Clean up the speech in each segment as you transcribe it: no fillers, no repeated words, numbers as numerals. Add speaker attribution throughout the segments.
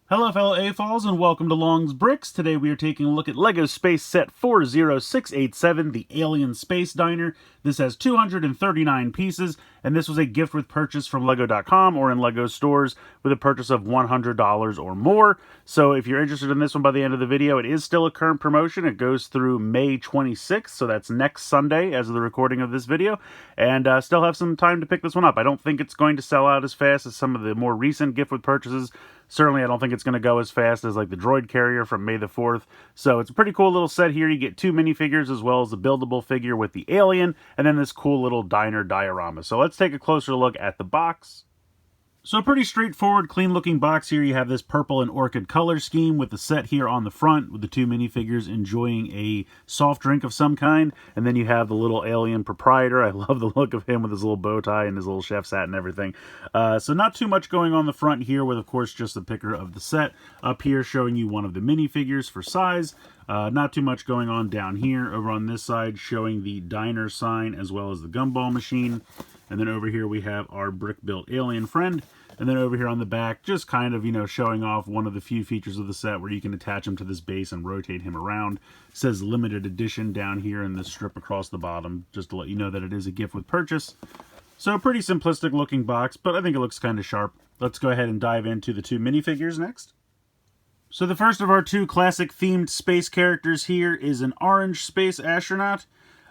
Speaker 1: Hello fellow AFOLs and welcome to Long's Bricks. Today we are taking a look at LEGO Space Set 40687, the Alien Space Diner. This has 239 pieces, and this was a gift with purchase from LEGO.com or in LEGO stores with a purchase of $100 or more. So if you're interested in this one by the end of the video, it is still a current promotion. It goes through May 26th, so that's next Sunday as of the recording of this video, and still have some time to pick this one up. I don't think it's going to sell out as fast as some of the more recent gift with purchases. Certainly, I don't think it's going to go as fast as like the droid carrier from May the 4th. So it's a pretty cool little set here. You get two minifigures as well as a buildable figure with the alien, and then this cool little diner diorama. So let's take a closer look at the box. So a pretty straightforward, clean-looking box here. You have this purple and orchid color scheme with the set here on the front with the two minifigures enjoying a soft drink of some kind. And then you have the little alien proprietor. I love the look of him with his little bow tie and his little chef's hat and everything. So not too much going on the front here with, of course, just a picture of the set. Up here showing you one of the minifigures for size. Not too much going on down here. Over on this side showing the diner sign as well as the gumball machine. And then over here we have our brick-built alien friend. And then over here on the back, just kind of, showing off one of the few features of the set where you can attach him to this base and rotate him around. It says limited edition down here in the strip across the bottom, just to let you know that it is a gift with purchase. So a pretty simplistic looking box, but I think it looks kind of sharp. Let's go ahead and dive into the two minifigures next. So the first of our two classic themed space characters here is an orange space astronaut.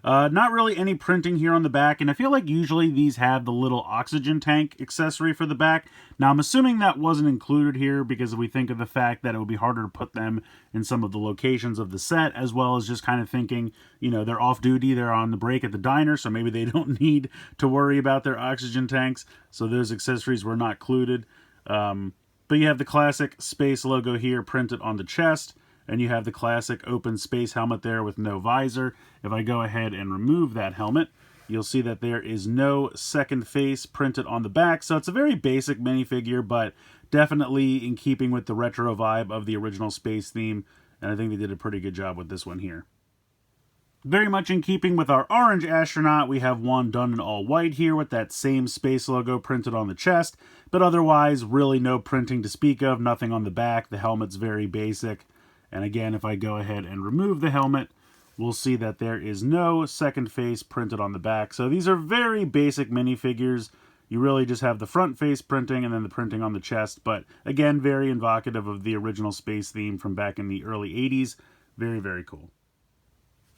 Speaker 1: Not really any printing here on the back, and I feel like usually these have the little oxygen tank accessory for the back. Now, I'm assuming that wasn't included here because if we think of the fact that it would be harder to put them in some of the locations of the set, as well as just kind of thinking, they're off duty, they're on the break at the diner, so maybe they don't need to worry about their oxygen tanks, so those accessories were not included. But you have the classic space logo here printed on the chest. And you have the classic open space helmet there with no visor. If I go ahead and remove that helmet, you'll see that there is no second face printed on the back. So it's a very basic minifigure, but definitely in keeping with the retro vibe of the original space theme. And I think they did a pretty good job with this one here. Very much in keeping with our orange astronaut, we have one done in all white here with that same space logo printed on the chest. But otherwise, really no printing to speak of, nothing on the back. The helmet's very basic. And again, if I go ahead and remove the helmet, we'll see that there is no second face printed on the back. So these are very basic minifigures. You really just have the front face printing and then the printing on the chest. But again, very evocative of the original space theme from back in the early 80s. Very, very cool.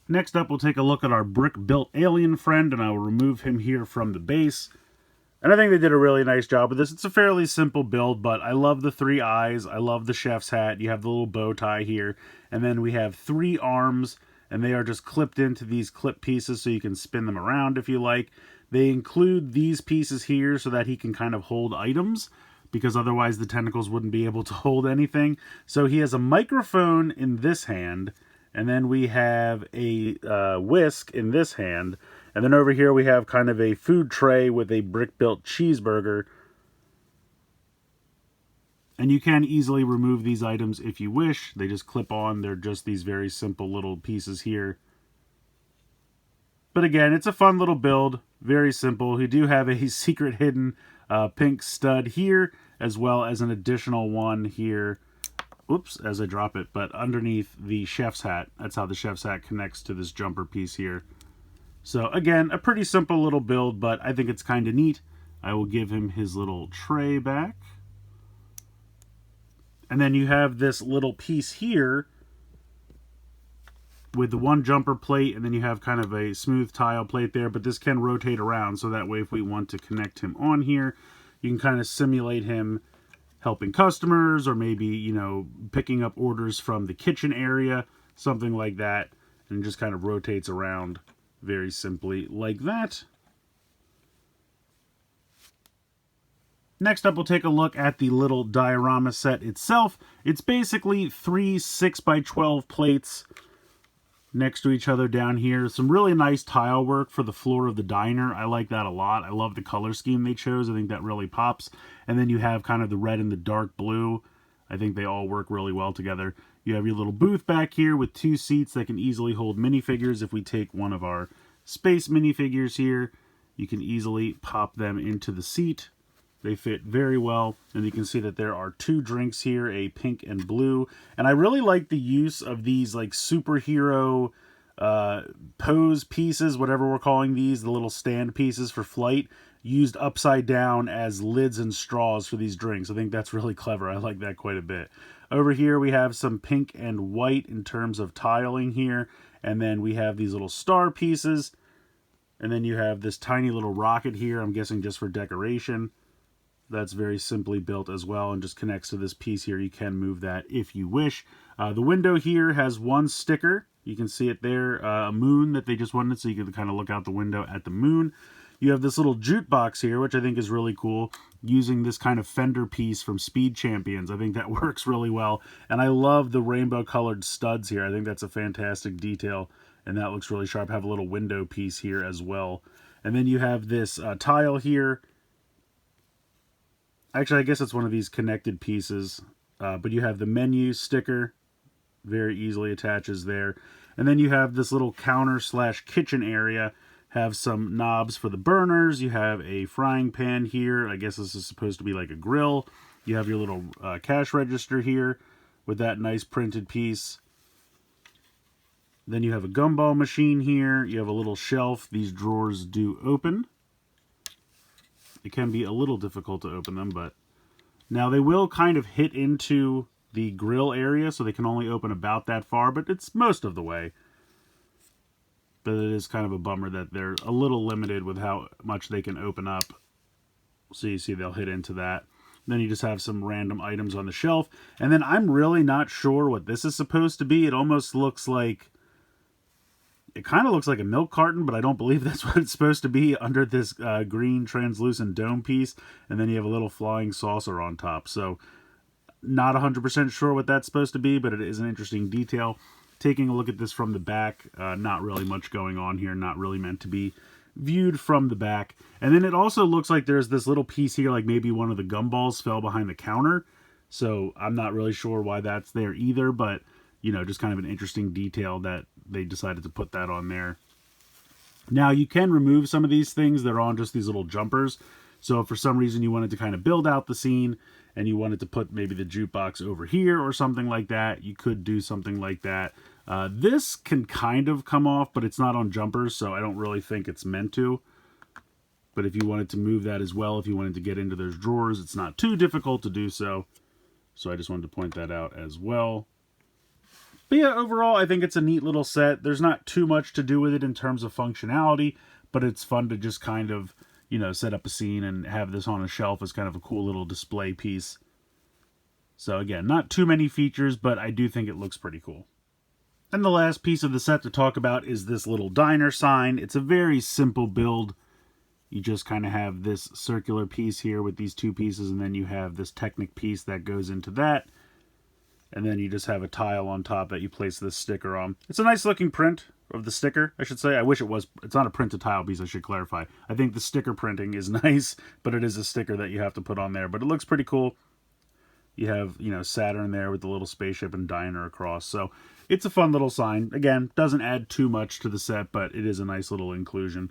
Speaker 1: Next up, we'll take a look at our brick-built alien friend, and I will remove him here from the base. And I think they did a really nice job with this. It's a fairly simple build, but I love the three eyes. I love the chef's hat. You have the little bow tie here. And then we have three arms, and they are just clipped into these clip pieces so you can spin them around if you like. They include these pieces here so that he can kind of hold items, because otherwise the tentacles wouldn't be able to hold anything. So he has a microphone in this hand, and then we have a whisk in this hand. And then over here we have kind of a food tray with a brick-built cheeseburger. And you can easily remove these items if you wish. They just clip on. They're just these very simple little pieces here. But again, it's a fun little build. Very simple. You do have a secret hidden pink stud here, as well as an additional one here. Oops, as I drop it. But underneath the chef's hat. That's how the chef's hat connects to this jumper piece here. So again, a pretty simple little build, but I think it's kind of neat. I will give him his little tray back. And then you have this little piece here with the one jumper plate, and then you have kind of a smooth tile plate there, but this can rotate around, so that way if we want to connect him on here, you can kind of simulate him helping customers, or maybe, picking up orders from the kitchen area, something like that, and just kind of rotates around very simply like that. Next up, we'll take a look at the little diorama set itself. It's basically 3 6x12 plates next to each other down here. Some really nice tile work for the floor of the diner. I like that a lot. I love the color scheme they chose. I think that really pops. And then you have kind of the red and the dark blue. I think they all work really well together. You have your little booth back here with two seats that can easily hold minifigures. If we take one of our space minifigures here, you can easily pop them into the seat. They fit very well, and you can see that there are two drinks here, a pink and blue. And I really like the use of these like superhero pose pieces, whatever we're calling these, the little stand pieces for flight, used upside down as lids and straws for these drinks. I think that's really clever. I like that quite a bit. Over here we have some pink and white in terms of tiling here, and then we have these little star pieces, and then you have this tiny little rocket here, I'm guessing just for decoration. That's very simply built as well and just connects to this piece here. You can move that if you wish. The window here has one sticker. You can see it there, a moon that they just wanted, so you can kind of look out the window at the moon. You have this little jukebox here, which I think is really cool, using this kind of fender piece from Speed Champions. I think that works really well. And I love the rainbow colored studs here. I think that's a fantastic detail, and that looks really sharp. Have a little window piece here as well. And then you have this tile here. Actually, I guess it's one of these connected pieces, but you have the menu sticker, very easily attaches there. And then you have this little counter slash kitchen area, have some knobs for the burners. You have a frying pan here. I guess this is supposed to be like a grill. You have your little cash register here with that nice printed piece. Then you have a gumball machine here. You have a little shelf. These drawers do open. It can be a little difficult to open them, but now they will kind of hit into the grill area, so they can only open about that far, but it's most of the way. But it is kind of a bummer that they're a little limited with how much they can open up. So you see they'll hit into that. Then you just have some random items on the shelf. And then I'm really not sure what this is supposed to be. It almost looks like, it kind of looks like a milk carton, but I don't believe that's what it's supposed to be under this green translucent dome piece. And then you have a little flying saucer on top. So not 100% sure what that's supposed to be, but it is an interesting detail. Taking a look at this from the back, not really much going on here, not really meant to be viewed from the back. And then it also looks like there's this little piece here, like maybe one of the gumballs fell behind the counter. So I'm not really sure why that's there either, but, you know, just kind of an interesting detail that they decided to put that on there. Now, you can remove some of these things. They're on just these little jumpers. So if for some reason you wanted to kind of build out the scene and you wanted to put maybe the jukebox over here or something like that, you could do something like that. This can kind of come off, but it's not on jumpers, so I don't really think it's meant to. But if you wanted to move that as well, if you wanted to get into those drawers, it's not too difficult to do so. So I just wanted to point that out as well. But yeah, overall, I think it's a neat little set. There's not too much to do with it in terms of functionality, but it's fun to just kind of, you know, set up a scene and have this on a shelf as kind of a cool little display piece. So again, not too many features, but I do think it looks pretty cool. And the last piece of the set to talk about is this little diner sign. It's a very simple build. You just kind of have this circular piece here with these two pieces, and then you have this Technic piece that goes into that. And then you just have a tile on top that you place this sticker on. It's a nice looking print of the sticker, I should say. I wish it was. It's not a printed tile piece, I should clarify. I think the sticker printing is nice, but it is a sticker that you have to put on there. But it looks pretty cool. You have, you know, Saturn there with the little spaceship and diner across. So it's a fun little sign. Again, doesn't add too much to the set, but it is a nice little inclusion.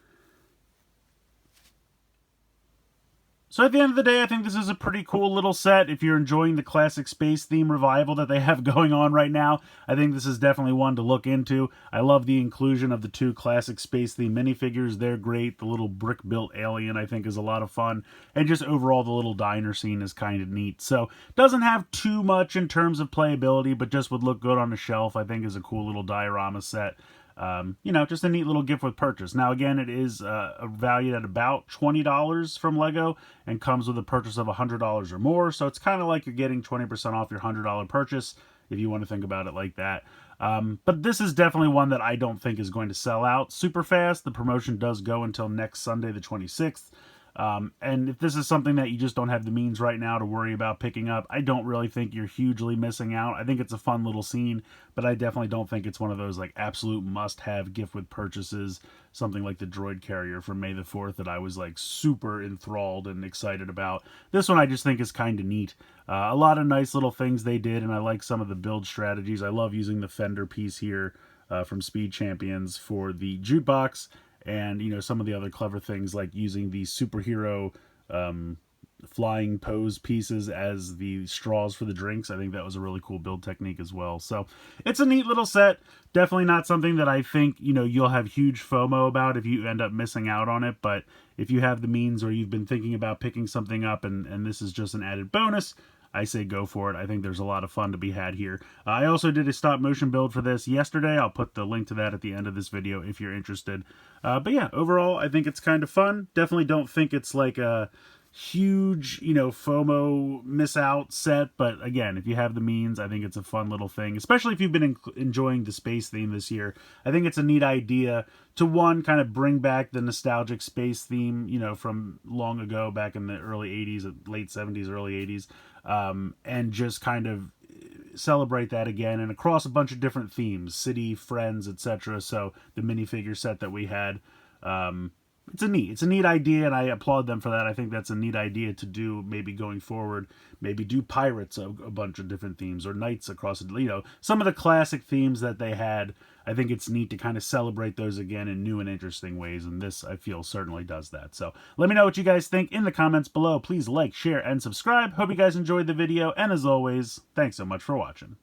Speaker 1: So at the end of the day, I think this is a pretty cool little set. If you're enjoying the classic space theme revival that they have going on right now, I think this is definitely one to look into. I love the inclusion of the two classic space theme minifigures. They're great. The little brick-built alien, I think, is a lot of fun. And just overall, the little diner scene is kind of neat. So doesn't have too much in terms of playability, but just would look good on a shelf. I think is a cool little diorama set. You know, just a neat little gift with purchase. Now, again, it is valued at about $20 from LEGO and comes with a purchase of $100 or more. So it's kind of like you're getting 20% off your $100 purchase, if you want to think about it like that. But this is definitely one that I don't think is going to sell out super fast. The promotion does go until next Sunday, the 26th. And if this is something that you just don't have the means right now to worry about picking up, I don't really think you're hugely missing out. I think it's a fun little scene, but I definitely don't think it's one of those like absolute must-have gift with purchases, something like the droid carrier from May the 4th that I was like super enthralled and excited about. This one I just think is kind of neat. A lot of nice little things they did, and I like some of the build strategies. I love using the fender piece here from Speed Champions for the jukebox. And, you know, some of the other clever things like using the superhero flying pose pieces as the straws for the drinks. I think that was a really cool build technique as well. So it's a neat little set. Definitely not something that I think, you'll have huge FOMO about if you end up missing out on it. But if you have the means or you've been thinking about picking something up and this is just an added bonus, I say go for it. I think there's a lot of fun to be had here. I also did a stop motion build for this yesterday. I'll put the link to that at the end of this video if you're interested. But yeah, overall, I think it's kind of fun. Definitely don't think it's like a huge, FOMO miss out set. But again, if you have the means, I think it's a fun little thing, especially if you've been enjoying the space theme this year. I think it's a neat idea to, one, kind of bring back the nostalgic space theme, from long ago, back in the early 80s, late 70s, early 80s, and just kind of celebrate that again and across a bunch of different themes, city, friends, etc. So the minifigure set that we had, it's a neat idea, and I applaud them for that. I think that's a neat idea to do, maybe going forward. Maybe do pirates, a bunch of different themes, or knights across, some of the classic themes that they had. I think it's neat to kind of celebrate those again in new and interesting ways, and this, I feel, certainly does that. So let me know what you guys think in the comments below. Please like, share, and subscribe. Hope you guys enjoyed the video, and as always, thanks so much for watching.